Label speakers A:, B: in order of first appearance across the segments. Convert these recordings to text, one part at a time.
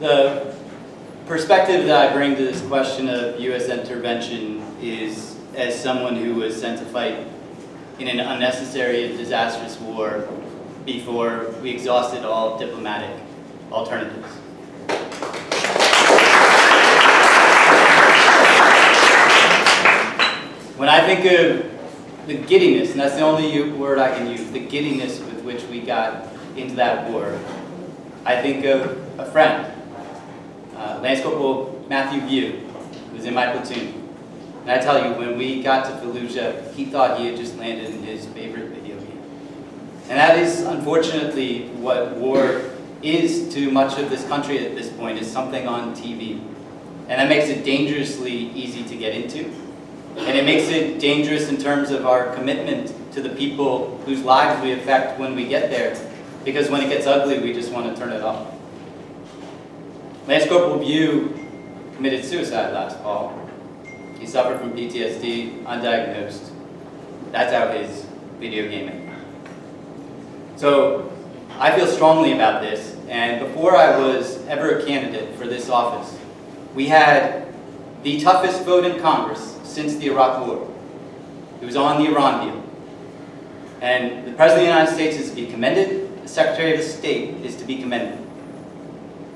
A: The perspective that I bring to this question of U.S. intervention is as someone who was sent to fight in an unnecessary and disastrous war before we exhausted all diplomatic alternatives. When I think of the giddiness, and that's the only word I can use, the giddiness with which we got into that war, I think of a friend, Lance Corporal Matthew View, who was in my platoon. And I tell you, when we got to Fallujah, he thought he had just landed in his favorite video game. And that is, unfortunately, what war is to much of this country at this point, is something on TV. And that makes it dangerously easy to get into. And it makes it dangerous in terms of our commitment to the people whose lives we affect when we get there. Because when it gets ugly, we just want to turn it off. Lance Corporal View committed suicide last fall. He suffered from PTSD, undiagnosed. That's how his video game ended. So I feel strongly about this, and before I was ever a candidate for this office, we had the toughest vote in Congress since the Iraq War. It was on the Iran deal. And the President of the United States is to be commended, the Secretary of State is to be commended.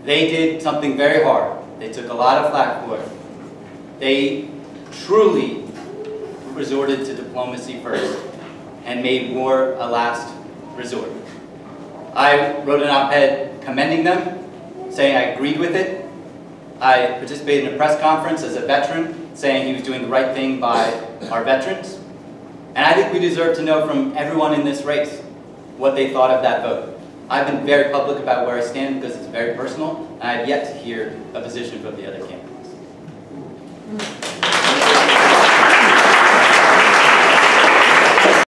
A: They did something very hard. They took a lot of flack for it. They truly resorted to diplomacy first and made war a last resort. I wrote an op-ed commending them, saying I agreed with it. I participated in a press conference as a veteran, saying he was doing the right thing by our veterans. And I think we deserve to know from everyone in this race what they thought of that vote. I've been very public about where I stand because it's very personal, and I have yet to hear a position from the other candidates.